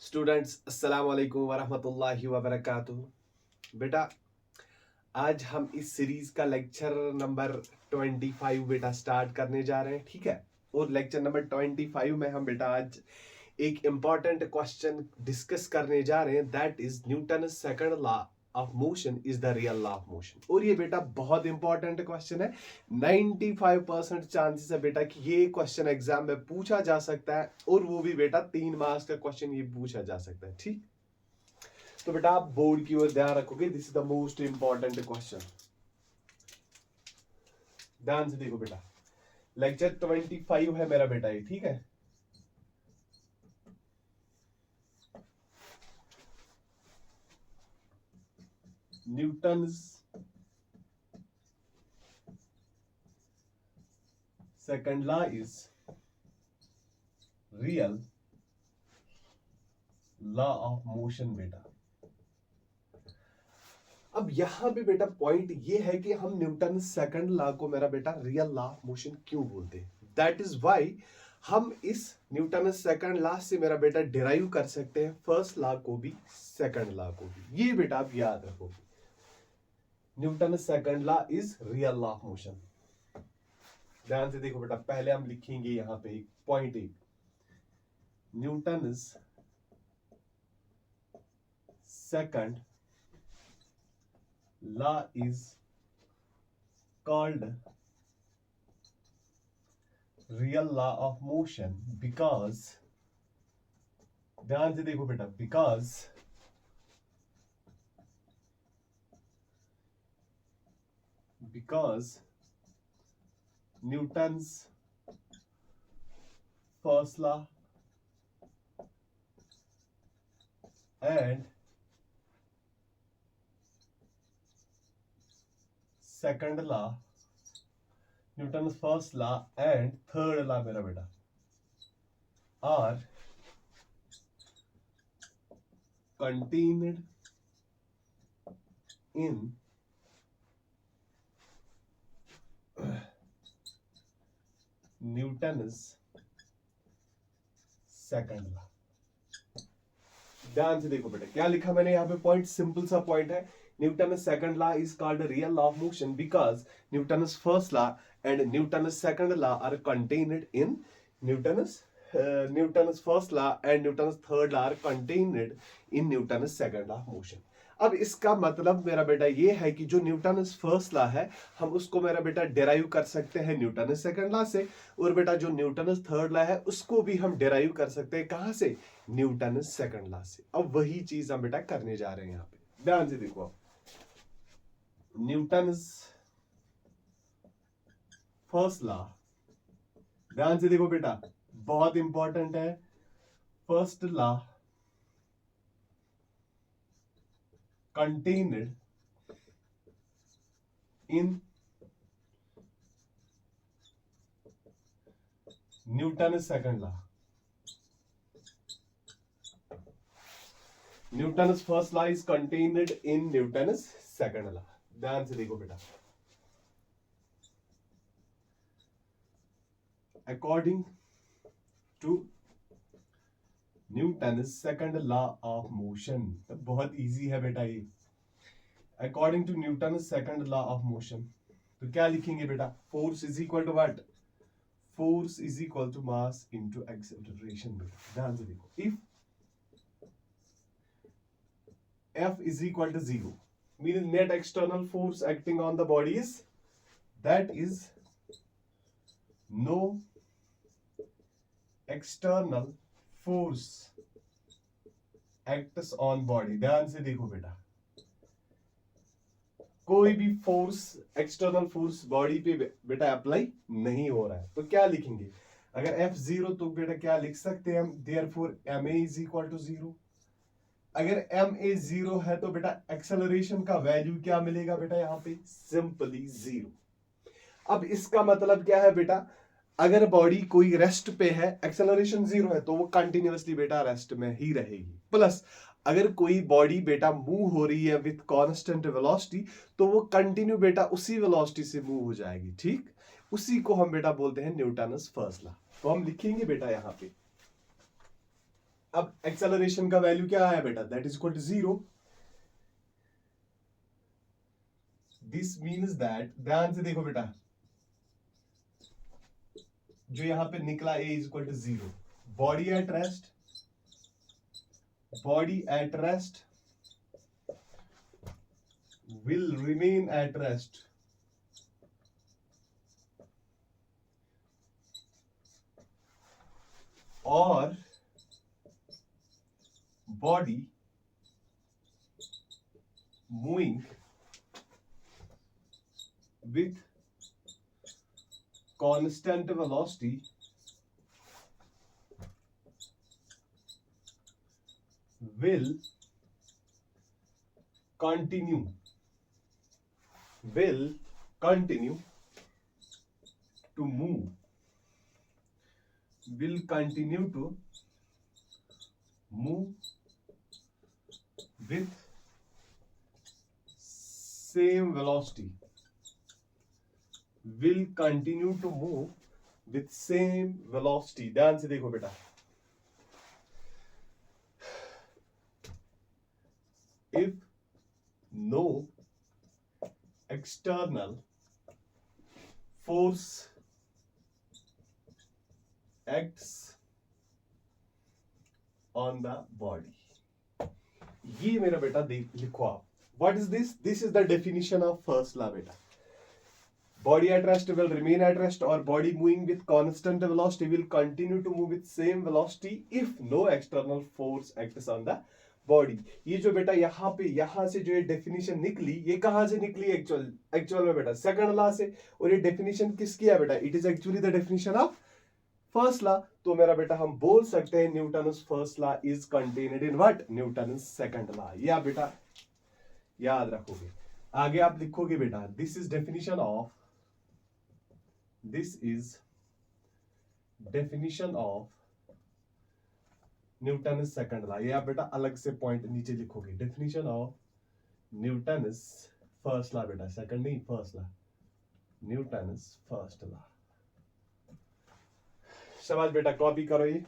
Students, अस्सलाम वालेकुम वरहमतुल्लाहि वबरकातुहू। बेटा, आज हम इस सीरीज का लेक्चर नंबर 25 बेटा स्टार्ट करने जा रहे हैं, ठीक है। और लेक्चर नंबर 25 में हम बेटा आज एक इंपॉर्टेंट क्वेश्चन डिस्कस करने जा रहे हैं, that is Newton second law of motion is the real law of motion. और ये बेटा बहुत इंपॉर्टेंट क्वेश्चन है। 95% चांसेस है बेटा कि ये क्वेश्चन एग्जाम में पूछा जा सकता है, और वो भी बेटा 3 मार्क्स का क्वेश्चन ये पूछा जा सकता है, ठीक। तो बेटा आप बोर्ड की ओर ध्यान रखोगे, this is the most important question. ध्यान से देखो बेटा, लेक्चर 25 है मेरा बेटा ये, ठीक है। Newton's second law is real law of motion बेटा। अब यहां पे बेटा पॉइंट ये है कि हम न्यूटन सेकंड लॉ को मेरा बेटा रियल लॉ ऑफ मोशन क्यों बोलते हैं। दैट इज व्हाई हम इस न्यूटन सेकंड लॉ से मेरा बेटा डिराइव कर सकते हैं फर्स्ट लॉ को भी, सेकंड लॉ को भी। ये बेटा आप याद रखो, Newton second law is real law of motion. ध्यान से देखो बेटा, पहले हम लिखेंगे यहां पे एक पॉइंट, एक Newton second law is called real law of motion because, ध्यान से देखो बेटा, because Newton's first law and second law, Newton's first law and third law मेरा बेटा are contained in Newton's second law। ध्यान से देखो बेटा, क्या लिखा मैंने यहाँ पे पॉइंट, सिंपल सा पॉइंट है। Newton's second law is called real law of motion because Newton's first law and Newton's second law are contained in Newton's first law and Newton's third law are contained in Newton's second law of motion। अब इसका मतलब मेरा बेटा ये है कि जो Newton first law है, हम उसको मेरा बेटा डिराइव कर सकते हैं न्यूटन सेकंड लॉ से, और बेटा जो न्यूटन थर्ड लॉ है उसको भी हम डिराइव कर सकते हैं कहां से, न्यूटन सेकंड लॉ से। अब वही चीज हम बेटा करने जा रहे हैं यहाँ पे। ध्यान से देखो, अब न्यूटन फर्स्ट लॉ, ध्यान से देखो बेटा, बहुत इंपॉर्टेंट है। First law contained in Newton's second law। Newton's first law is contained in Newton's second law। ध्यान से देखो बेटा, according to Newton's second law of motion, तो बहुत इजी है बेटा ये। According to Newton second law of motion, तो क्या लिखेंगे बेटा, force is equal to what, force is equal to mass into acceleration बेटा। ध्यान से देखो, if F is equal to 0, meaning net external force acting on the body is, that is no external force acts on body। ध्यान से देखो बेटा, कोई भी फोर्स, एक्सटर्नल फोर्स बॉडी पे बेटा अप्लाई नहीं हो रहा है, तो क्या लिखेंगे, अगर F0 तो बेटा क्या लिख सकते हैं हम, therefore ma is equal to 0। अगर ma 0 है तो बेटा एक्सेलरेशन का वैल्यू क्या मिलेगा बेटा, यहाँ पे सिंपली 0। अब इसका मतलब क्या है बेटा, अगर बॉडी कोई रेस्ट पे है, एक्सेलरेशन 0 है, तो वो कंटिन्यूअसली बेटा रेस्ट में ही रहेगी। प्लस अगर कोई बॉडी बेटा मूव हो रही है विथ कांस्टेंट वेलोसिटी तो वो कंटिन्यू बेटा उसी वेलोसिटी से मूव हो जाएगी, ठीक। उसी को हम बेटा बोलते हैं न्यूटन्स फर्स्ट लॉ। तो हम लिखेंगे बेटा यहां पे, अब एक्सेलरेशन का वैल्यू क्या आया बेटा, that is equal to 0। This means that, ध्यान से देखो बेटा, जो यहां पे निकला a is equal to 0, body at rest, body at rest will remain at rest or body moving with constant velocity will continue to move, will continue to move with same velocity, will continue to move with same velocity। ध्यान से देखो बेटा, if no external force acts on the body। ये मेरा बेटा देख लिखो आप, what is this? This is the definition of first law बेटा। Body at rest will remain at rest or body moving with constant velocity will continue to move with same velocity if no external force acts on the body। ये जो बेटा यहाँ पे यहाँ से जो ये डेफिनेशन निकली, ये कहाँ से निकली एक्चुअल में बेटा, सेकंड लॉ से। और ये डेफिनेशन किसकी है बेटा, it is actually the definition of first law. तो मेरा बेटा हम बोल सकते हैं Newton's first law is contained in what, Newton's second law. ये आप बेटा याद रखोगे। आगे आप लिखोगे बेटा, this is definition of, this is definition of Newton's second law. ये आप बेटा अलग से पॉइंट नीचे लिखोगे, definition of Newton's first law बेटा, सेकंड नहीं first law, Newton's first law. शाबाश बेटा, कॉपी करो। ये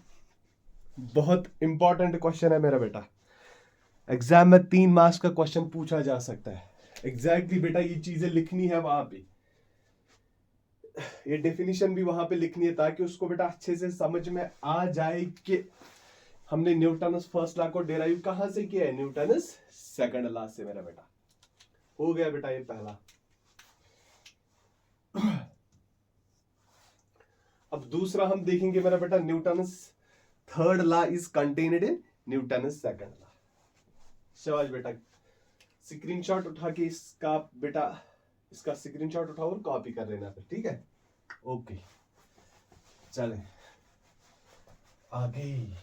बहुत इंपॉर्टेंट क्वेश्चन है मेरा बेटा, एग्जाम में 3 मार्क्स का क्वेश्चन पूछा जा सकता है। एग्जैक्टली बेटा ये चीजें लिखनी है वहां पे, ये डेफिनेशन भी वहां पे लिखनी है ताकि उसको बेटा अच्छे से समझ में आ जाए कि हमने न्यूटन्स फर्स्ट लॉ को डेराइव कहां से किया है, न्यूटन्स सेकंड लॉ से। मेरा बेटा हो गया बेटा ये पहला। अब दूसरा हम देखेंगे मेरा बेटा, Newton's third law is contained in Newton's second law. शाबाश बेटा, स्क्रीनशॉट उठा के इसका बेटा, इसका स्क्रीनशॉट उठाओ और कॉपी कर लेना फिर, ठीक है। ओके चले आगे।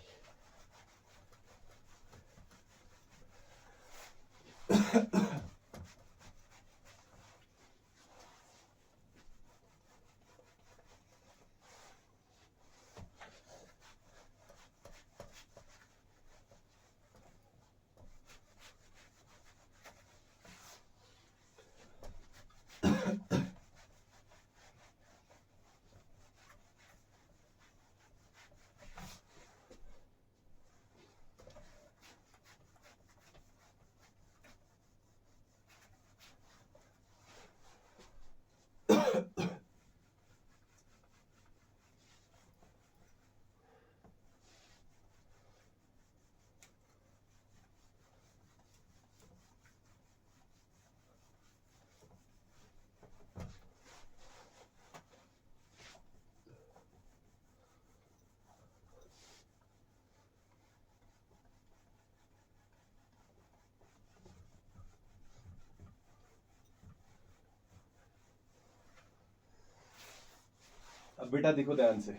अब बेटा देखो ध्यान से,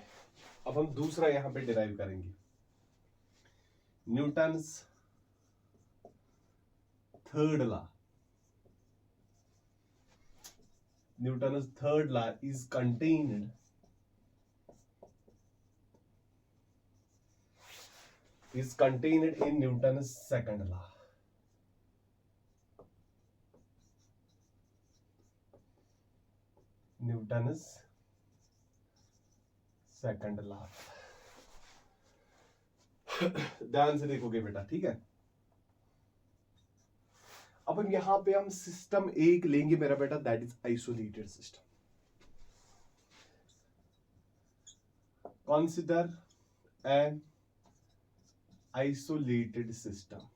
अब हम दूसरा यहां पे डिराइव करेंगे, Newton's third law. Newton's third law is contained is contained in Newton's second law. Newton's second law. ध्यान से देखोगे बेटा, ठीक है। अब हम यहां पे हम सिस्टम एक लेंगे मेरा बेटा, that is isolated system. Consider an isolated system.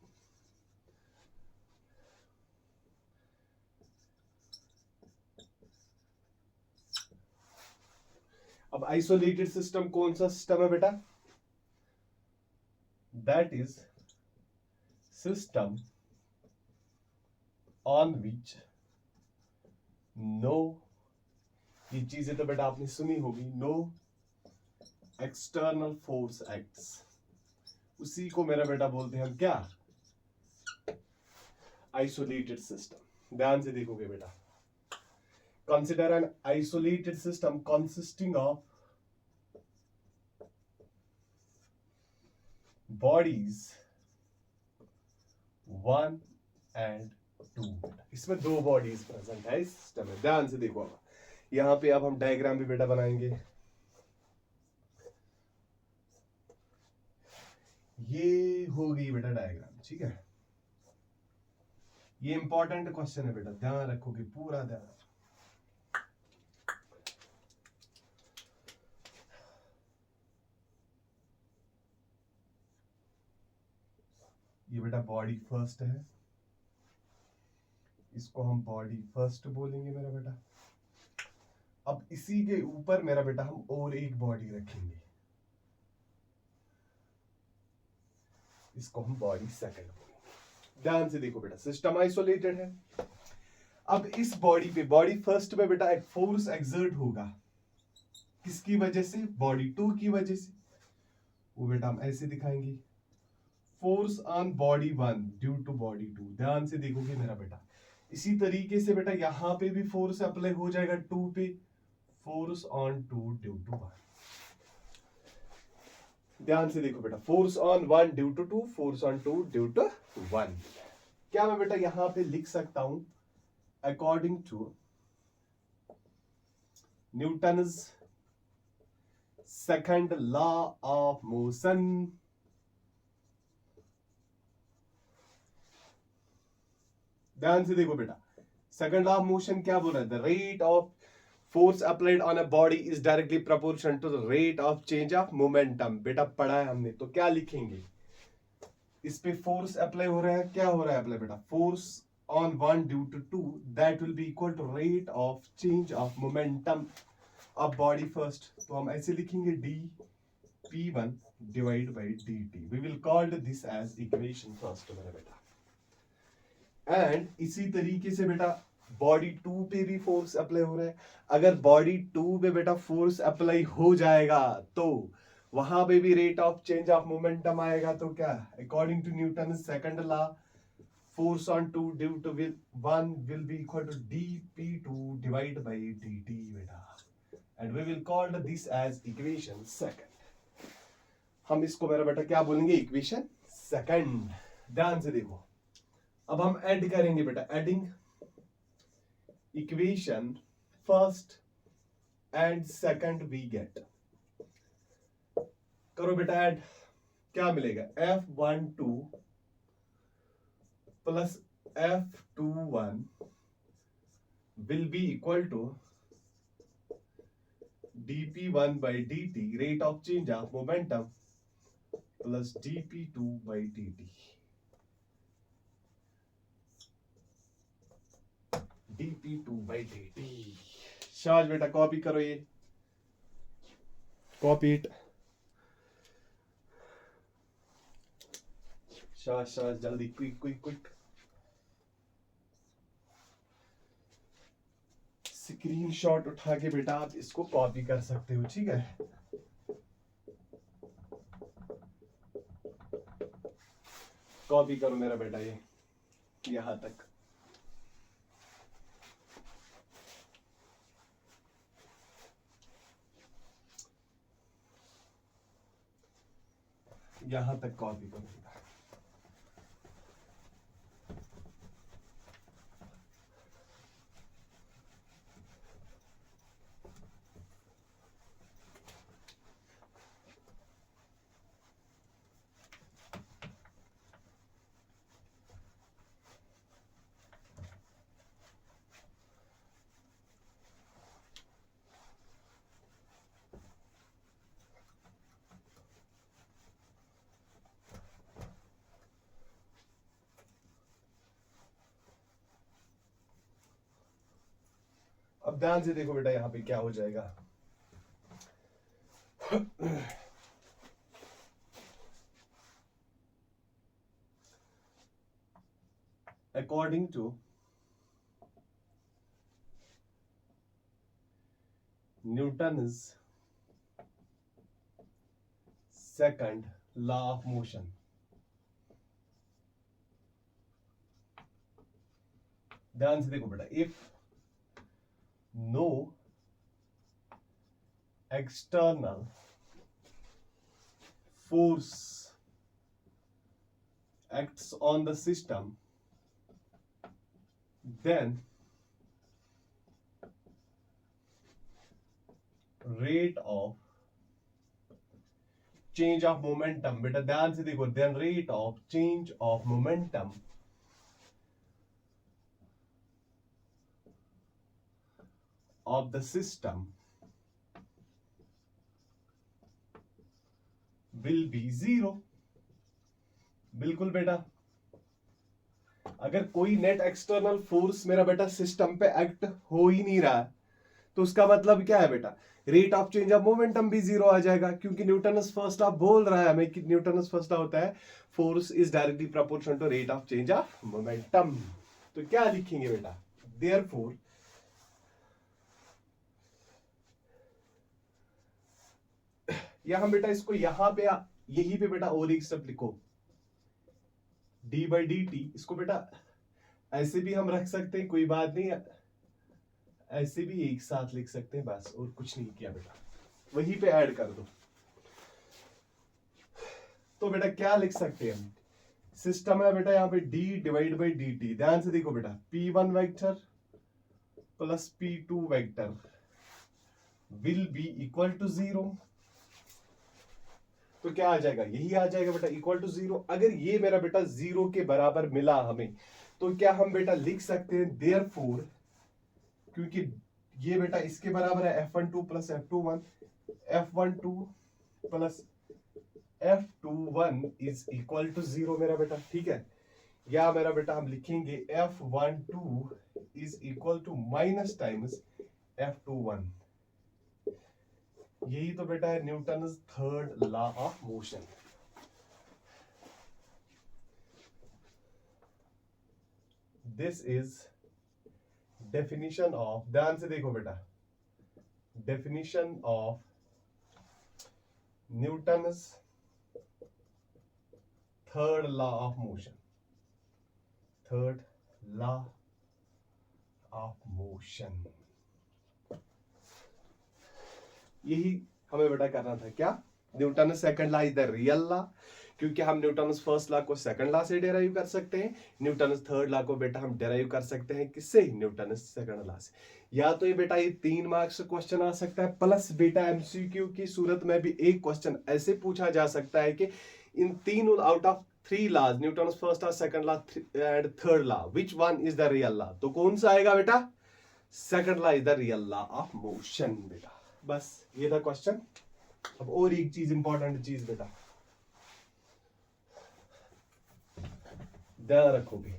अब आइसोलेटेड सिस्टम कौन सा सिस्टम है बेटा? That is system on which no, ये चीजें तो बेटा आपने सुनी होगी, नो एक्सटर्नल फोर्स एक्ट्स, उसी को मेरा बेटा बोलते हैं हम क्या? Isolated system. ध्यान से देखोगे बेटा, consider an isolated system consisting of bodies 1 and 2। इसमें दो बॉडीज प्रेजेंट है इस सिस्टम में। ध्यान से देखो, यहां पे अब हम डायग्राम भी बेटा बनाएंगे। ये हो गई बेटा डायग्राम, ठीक है। ये इंपॉर्टेंट क्वेश्चन है बेटा, ध्यान रखोगे, पूरा ध्यान। ये बेटा बॉडी फर्स्ट है, इसको हम बॉडी फर्स्ट बोलेंगे मेरा बेटा। अब इसी के ऊपर मेरा बेटा हम और एक बॉडी रखेंगे, इसको हम बॉडी सेकंड बोलेंगे। ध्यान से देखो बेटा, सिस्टम आइसोलेटेड है। अब इस बॉडी पे, बॉडी फर्स्ट पे बेटा एक फोर्स एक्सर्ट होगा, किसकी वजह से? बॉडी टू की वजह से। वो बेटा हम ऐसे दिखाएंगे, force on body one due to body two. ध्यान से देखोगे मेरा बेटा, इसी तरीके से बेटा यहां पे भी फोर्स अप्लाई हो जाएगा टू पे, force on two due to one. ध्यान से देखो बेटा, force on one due to two, force on two due to one. क्या मैं बेटा यहां पे लिख सकता हूं, according to Newton's second law of motion, ध्यान से देखो बेटा, सेकंड लॉ ऑफ मोशन क्या बोला है? The rate of force applied on a body is directly proportional to the rate of change of momentum. बेटा पढ़ा है हमने, तो क्या लिखेंगे? इस पे फोर्स अप्लाई हो रहा है, क्या हो रहा है अप्लाई बेटा? Force on one due to two, that will be equal to rate of change of momentum of body first. तो हम ऐसे लिखेंगे d P1 divide by d t. We will called this as equation first मेरा बेटा। And इसी तरीके से बेटा बॉडी टू पे भी फोर्स अप्लाई हो रहा है। अगर बॉडी टू पे बेटा फोर्स अप्लाई हो जाएगा तो वहां पे भी rate of change of momentum आएगा। तो क्या, according to Newton second law, force on two due to one will be equal to dP2 divide by dt बेटा, and we will call this as equation second. हम इसको मेरा बेटा क्या बोलेंगे? Equation second. ध्यान से देखो, अब हम ऐड करेंगे बेटा, adding equation first and second we get. करो बेटा ऐड, क्या मिलेगा? F12 plus F21 will be equal to dP1 by dt, rate of change of momentum, plus dP2 by dt, dP2 by dt। शाबाश बेटा, copy करो, ये copy it. शाबाश शाबाश, जल्दी, क्विक क्विक क्विक। स्क्रीनशॉट उठा के बेटा आप इसको कॉपी कर सकते हो, ठीक है। कॉपी करो मेरा बेटा ये यहां तक। यहां तक कॉपी करो। अब ध्यान से देखो बेटा, यहां पे क्या हो जाएगा। According to Newton's second law of motion, ध्यान से देखो बेटा, if no external force acts on the system, then rate of change of momentum, बेटा ध्यान से देखो, then rate of change of momentum of the system will be zero। बिल्कुल बेटा, अगर कोई नेट एक्सटर्नल फोर्स मेरा बेटा सिस्टम पे एक्ट हो ही नहीं रहा है, तो उसका मतलब क्या है बेटा, rate of change of momentum भी जीरो आ जाएगा, क्योंकि न्यूटन्स फर्स्ट लॉ बोल रहा है हमें कि न्यूटन्स फर्स्ट लॉ होता है force is directly proportional to rate of change of momentum. तो क्या लिखेंगे बेटा, देयरफॉर या हम बेटा इसको यहां पे यही पे बेटा और एक स्टेप लिखो, डी बाई डी टी, इसको बेटा ऐसे भी हम रख सकते हैं, कोई बात नहीं, ऐसे भी एक साथ लिख सकते हैं, बस और कुछ नहीं किया बेटा, वहीं पे ऐड कर दो। तो बेटा क्या लिख सकते हैं हम, सिस्टम है बेटा यहाँ पे d divide by d t, ध्यान से देखो बेटा, p1 vector plus p2 vector will be equal to zero. तो क्या आ जाएगा, यही आ जाएगा बेटा, इक्वल टू जीरो। अगर ये मेरा बेटा जीरो के बराबर मिला हमें, तो क्या हम बेटा लिख सकते हैं देयरफॉर, क्योंकि ये बेटा इसके बराबर है f12 plus f21, f12 plus f21 is equal to zero मेरा बेटा, ठीक है। या मेरा बेटा हम लिखेंगे f12 is equal to minus times f21। यही तो बेटा है Newton's third law of motion. This is definition of, ध्यान से देखो बेटा, definition of Newton's third law of motion, third law of motion. यही हमें बेटा करना था, क्या, Newton's second law is the real law, क्योंकि हम न्यूटन्स फर्स्ट लॉ को सेकंड लॉ से डेराइव कर सकते हैं, न्यूटन्स थर्ड लॉ को बेटा हम डेराइव कर सकते हैं किससे, न्यूटन्स सेकंड लॉ से। या तो ये बेटा ये 3 मार्क्स क्वेश्चन आ सकता है, प्लस बेटा एमसीक्यू की सूरत में भी एक क्वेश्चन ऐसे पूछा जा सकता है कि इन तीनों out of 3 laws, Newton's first law, second law and third law, which one is the real law. तो कौन सा आएगा बेटा, second law is the real law of motion बेटा। बस ये था क्वेश्चन। अब और एक चीज, इंपॉर्टेंट चीज बेटा ध्यान रखोगे,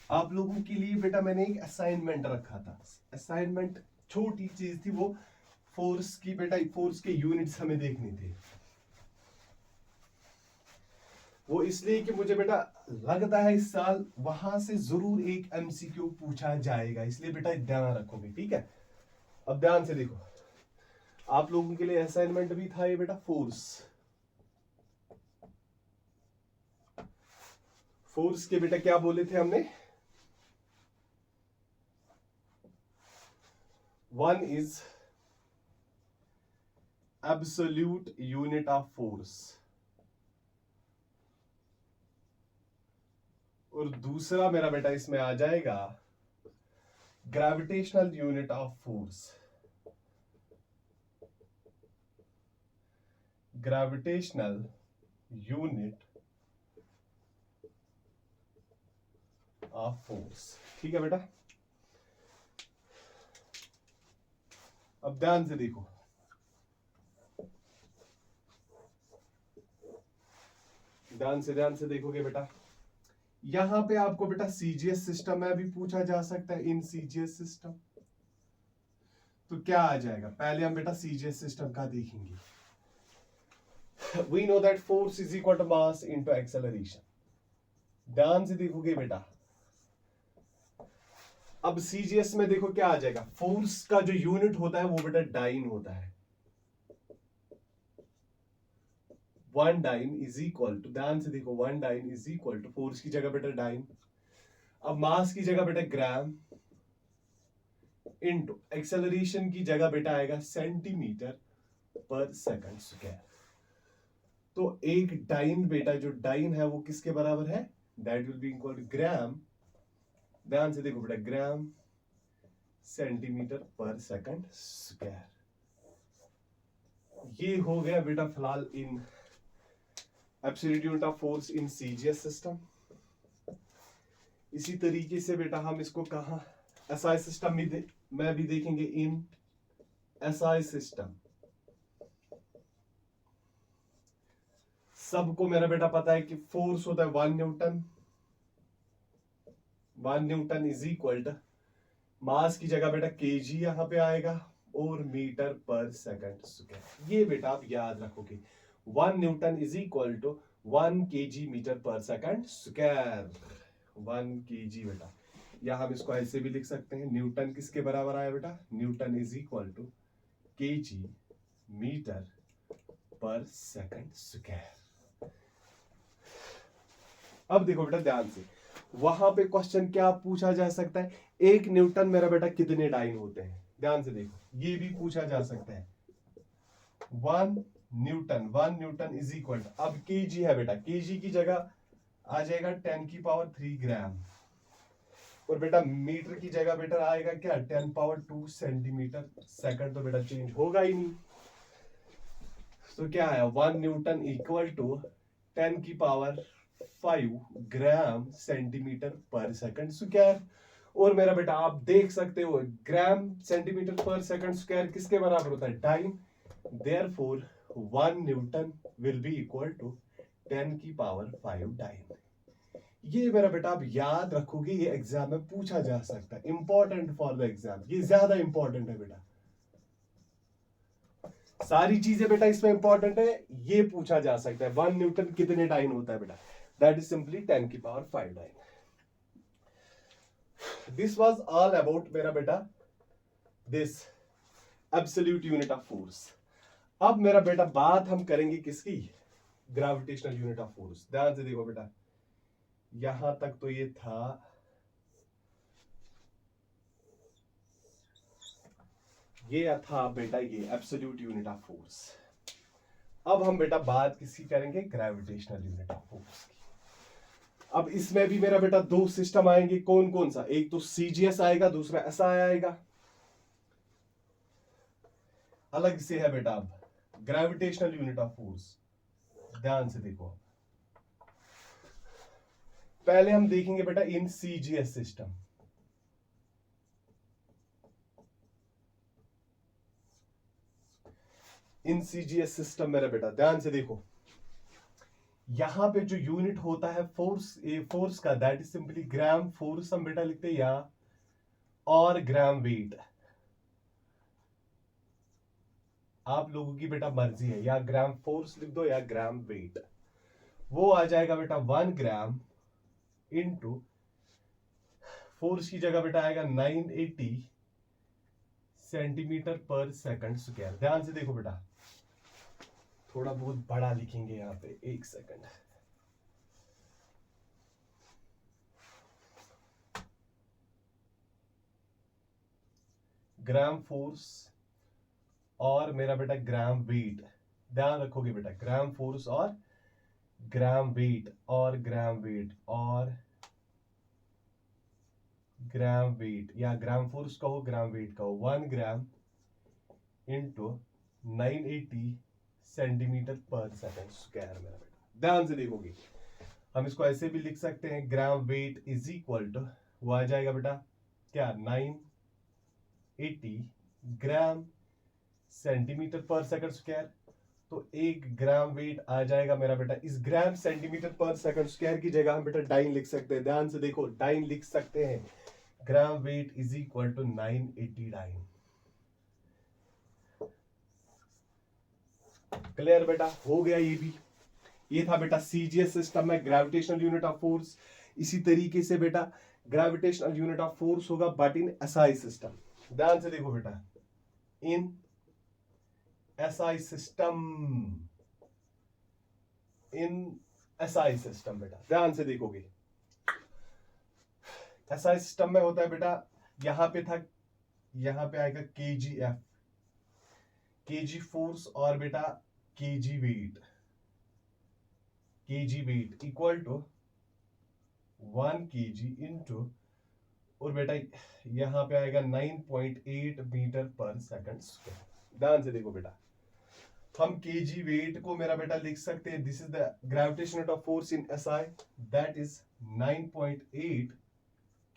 आप लोगों के लिए बेटा मैंने एक असाइनमेंट रखा था। असाइनमेंट छोटी चीज थी, वो फोर्स की बेटा, फोर्स के यूनिट्स हमें देखने थे। वो इसलिए कि मुझे बेटा लगता है इस साल वहां से जरूर एक एमसीक्यू पूछा जाएगा, इसलिए बेटा ध्यान रखोगे, ठीक है। अब ध्यान से देखो, आप लोगों के लिए असाइनमेंट भी था ये बेटा, फोर्स के बेटा क्या बोले थे हमने, one is absolute unit of force और दूसरा मेरा बेटा इसमें आ जाएगा gravitational unit of force, gravitational unit of force, ठीक है बेटा। अब ध्यान से देखो, ध्यान से देखोगे बेटा, यहां पे आपको बेटा सीजीएस सिस्टम में भी पूछा जा सकता है, इन सीजीएस सिस्टम। तो क्या आ जाएगा, पहले हम बेटा सीजीएस सिस्टम का देखेंगे। We know that force is equal to mass into acceleration. ध्यान से देखोगे बेटा, अब सीजीएस में देखो क्या आ जाएगा, फोर्स का जो यूनिट होता है वो बेटा डाइन होता है। One dyne is equal to, ध्यान से देखो, one dyne is equal to, force की जगह बेटा डाइन, अब मास की जगह बेटा ग्राम, इनटू एक्सेलरेशन की जगह बेटा आएगा सेंटीमीटर पर सेकंड स्क्वायर। तो एक डाइन बेटा, जो डाइन है वो किसके बराबर है, that will be equal to gram, ध्यान से देखो बेटा, ग्राम सेंटीमीटर पर सेकंड स्क्वायर। ये हो गया बेटा फिलहाल in absolute unit of force in CGS system. इसी तरीके से बेटा हम इसको कहां एसआई सिस्टम में भी देखेंगे, इन एसआई सिस्टम। सबको मेरा बेटा पता है कि फोर्स होता है 1 newton, 1 newton is equal to mass की जगह बेटा केजी यहां पे आएगा और मीटर पर सेकंड स्क्वायर। ये बेटा आप याद रखोगे, 1 newton is equal to 1 KG metre per second square, 1 KG बेटा। या हम इसको ऐसे भी लिख सकते हैं, न्यूटन किसके बराबर आया बेटा, newton is equal to KG metre per second square. अब देखो बेटा ध्यान से, वहां पे क्वेश्चन क्या पूछा जा सकता है, 1 न्यूटन मेरा बेटा कितने डाइन होते हैं, ध्यान से देखो, ये भी पूछा जा सकता है। 1 न्यूटन इज इक्वल, अब केजी है बेटा, केजी की जगह आ जाएगा 10 की पावर 3 ग्राम, और बेटा मीटर की जगह बेटा आएगा क्या, 10 पावर 2 सेंटीमीटर सेकंड। तो बेटा चेंज होगा ही नहीं, तो क्या है, 1 न्यूटन इक्वल टू 10 की पावर 5 ग्राम सेंटीमीटर पर सेकंड स्क्वायर। और मेरा बेटा आप देख सकते हो, ग्राम सेंटीमीटर पर सेकंड स्क्वायर किसके बराबर होता है, dyne. Therefore 1 newton will be equal to 10 की पावर 5 डाइन। ये मेरा बेटा आप याद रखोगे, ये एग्जाम में पूछा जा सकता है, इंपॉर्टेंट फॉर द एग्जाम, ये ज्यादा इंपॉर्टेंट है बेटा। सारी चीजें बेटा इसमें इंपॉर्टेंट है, ये पूछा जा सकता है 1 न्यूटन कितने डाइन होता है बेटा, दैट इज सिंपली 10 की power 5 dyne. This was all about मेरा बेटा this absolute unit of force. अब मेरा बेटा बात हम करेंगे किसकी, ग्रेविटेशनल यूनिट ऑफ फोर्स। ध्यान से देखो बेटा, यहां तक तो ये था, ये था बेटा ये एब्सोल्यूट यूनिट ऑफ फोर्स। अब हम बेटा बात किसकी करेंगे, ग्रेविटेशनल यूनिट ऑफ फोर्स की। अब इसमें भी मेरा बेटा दो सिस्टम आएंगे, कौन कौन सा, एक तो सीजीएस आएगा, दूसरा एसआई आएगा। अलग से है बेटा अब ग्रेविटेशनल यूनिट ऑफ फोर्स। ध्यान से देखो, पहले हम देखेंगे बेटा इन सीजीएस सिस्टम। इन सीजीएस सिस्टम मेरा बेटा ध्यान से देखो, यहां पे जो यूनिट होता है फोर्स का, that is simply gram force हम बेटा लिखते हैं, या और ग्राम वेट। आप लोगों की बेटा मर्जी है, या ग्राम फोर्स लिख दो या ग्राम वेट। वो आ जाएगा बेटा 1 ग्राम इंटू फोर्स की जगह बेटा आएगा 980 सेंटीमीटर पर सेकंड स्क्वायर। ध्यान से देखो बेटा, थोड़ा बहुत बड़ा लिखेंगे यहाँ पे, एक सेकंड। ग्राम फोर्स और मेरा बेटा ग्राम वेट, ध्यान रखोगे बेटा, ग्राम फोर्स और ग्राम वेट और ग्राम वेट और ग्राम वेट, या ग्राम फोर्स कहो ग्राम वेट कहो, 1 ग्राम इंटू 980 सेंटीमीटर पर सेकंड स्क्वायर। मेरा बेटा ध्यान से देखोगे, हम इसको ऐसे भी लिख सकते हैं, gram weight is equal to, वो आ जाएगा बेटा क्या, 980 ग्राम सेंटीमीटर पर सेकंड स्क्वायर। तो 1 ग्राम वेट आ जाएगा मेरा बेटा, इस ग्राम सेंटीमीटर पर सेकंड स्क्वायर की जगह हम बेटा डाइन लिख सकते हैं। ध्यान से देखो, डाइन लिख सकते हैं, gram weight is equal to 980 dyne. Clear बेटा, हो गया ये भी। ये था बेटा सीजीएस सिस्टम में ग्रेविटेशनल यूनिट ऑफ फोर्स। इसी तरीके से बेटा ग्रेविटेशनल यूनिट ऑफ फोर्स होगा बट इन एसआई सिस्टम। ध्यान से देखो बेटा, in SI system, in SI system बेटा ध्यान से देखोगे, एसआई सिस्टम में होता है बेटा, यहां पे था, यहां पे आएगा केजीएफ, केजी फोर्स और बेटा KG weight, KG weight equal to 1 KG into, और बेटा यहां पे आएगा 9.8 मीटर पर सेकंड स्क्वायर। ध्यान से देखो बेटा, हम केजी वेट को मेरा बेटा लिख सकते हैं, this is the gravitational of force in SI, that is 9.8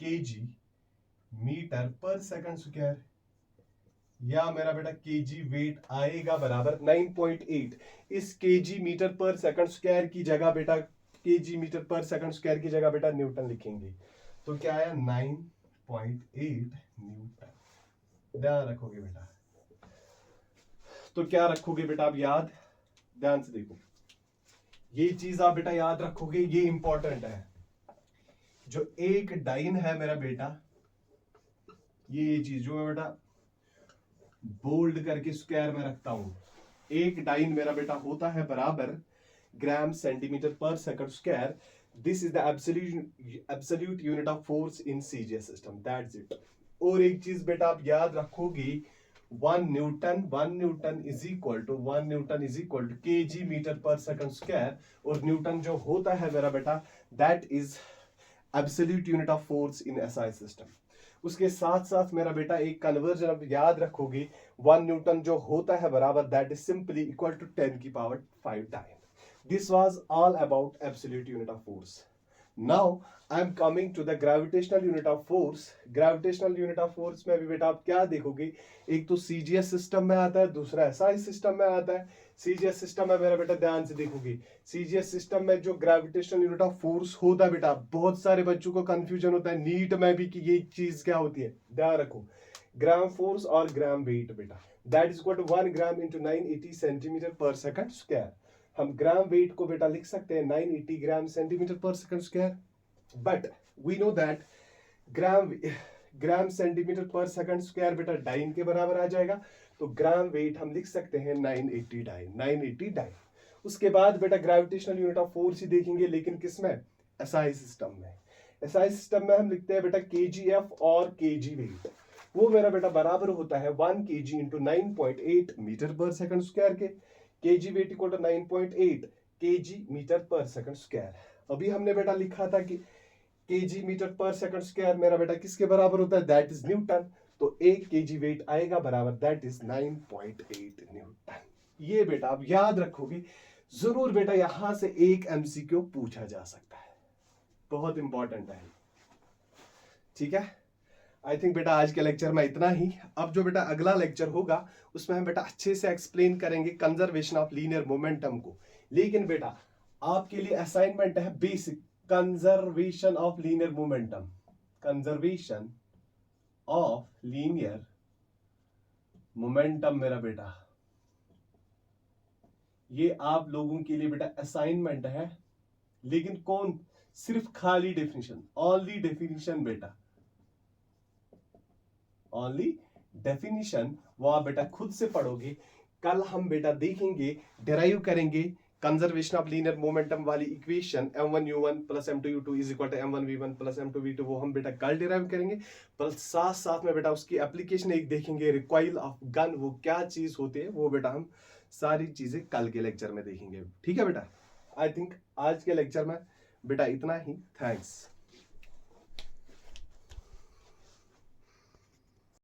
KG metre per second square, या मेरा बेटा केजी वेट आएगा बराबर 9.8, इस KG metre per second square की जगह बेटा, KG metre per second square की जगह बेटा न्यूटन लिखेंगे। तो क्या आया, 9.8 न्यूटन। ध्यान रखोगे बेटा, तो क्या रखोगे बेटा आप याद, ध्यान से देखो, ये चीज आप बेटा याद रखोगे, ये इंपॉर्टेंट है। जो एक डाइन है मेरा बेटा, ये चीज जो मैं बेटा बोल्ड करके स्क्वायर में रखता हूं, एक डाइन मेरा बेटा होता है बराबर ग्राम सेंटीमीटर पर second square. This is the absolute unit of force in CGS system, that's it. और एक चीज बेटा आप याद रखोगे, 1 newton is equal to KG metre per second square, और न्यूटन जो होता है मेरा बेटा, that is absolute unit of force in SI system. उसके साथ साथ मेरा बेटा एक कन्वर्जन अब याद रखोगे, 1 न्यूटन जो होता है बराबर, that is simply equal to 10 की power 5 time. This was all about absolute unit of force. Now I am coming to the gravitational unit of force. Gravitational unit of force में भी बेटा आप क्या देखोगे, एक तो सीजीएस सिस्टम में आता है, दूसरा एसआई सिस्टम में आता है। सीजीएस सिस्टम में मेरा बेटा ध्यान से देखोगे, सीजीएस सिस्टम में जो ग्रेविटेशनल यूनिट ऑफ फोर्स होता है बेटा, बहुत सारे बच्चों को कंफ्यूजन होता है नीट में भी कि ये चीज क्या होती है। ध्यान रखो, ग्राम फोर्स और ग्राम वेट बेटा, that is equal to 1 gram into 980 centimetre पर सेकंड स्क्वायर। हम ग्राम वेट को बेटा लिख सकते हैं 980 ग्राम सेंटीमीटर पर second square, but we know that gram centimetre पर सेकंड स्क्वायर बेटा डाइन के बराबर आ जाएगा। तो ग्राम वेट हम लिख सकते हैं 980 डाइन। उसके बाद बेटा ग्रेविटेशनल यूनिट ऑफ फोर्स ही देखेंगे, लेकिन किसमें, एसआई सिस्टम में। एसआई सिस्टम में हम लिखते हैं बेटा केजीएफ और केजी वेट, वो मेरा बेटा बराबर होता है 1 KG into 9.8 metre per second square के। KG weight equal to 9.8 KG metre per second square. अभी हमने बेटा लिखा था कि KG metre per second square मेरा बेटा किसके बराबर होता है, दैट इज न्यूटन। तो 1 केजी वेट आएगा बराबर, दैट इज 9.8 न्यूटन। ये बेटा आप याद रखोगे, जरूर बेटा यहां से एक एमसीक्यू पूछा जा सकता है, बहुत इंपॉर्टेंट है। ठीक है, आई थिंक बेटा आज के लेक्चर में इतना ही। अब जो बेटा अगला लेक्चर होगा उसमें हम बेटा अच्छे से एक्सप्लेन करेंगे कंजर्वेशन ऑफ लीनियर मोमेंटम को। लेकिन बेटा आपके लिए असाइनमेंट है basic conservation of linear momentum, conservation of linear momentum मेरा बेटा, ये आप लोगों के लिए बेटा असाइनमेंट है लेकिन कौन? सिर्फ खाली डेफिनेशन, ओनली डेफिनेशन बेटा, ओनली डेफिनेशन, वो आप बेटा खुद से पढ़ोगे। कल हम बेटा देखेंगे, डिराइव करेंगे कंजर्वेशन ऑफ लीनियर मोमेंटम वाली equation m1u1 plus m2u2 is equal to m1v1 plus m2v2, वो हम बेटा कल डिराइव करेंगे। प्लस साथ साथ में बेटा उसकी एप्लीकेशन एक देखेंगे, रिकॉइल ऑफ गन वो क्या चीज होती है, वो बेटा हम सारी चीजें कल के लेक्चर में देखेंगे। ठीक है बेटा, आई थिंक आज के लेक्चर में बेटा इतना ही। थैंक्स।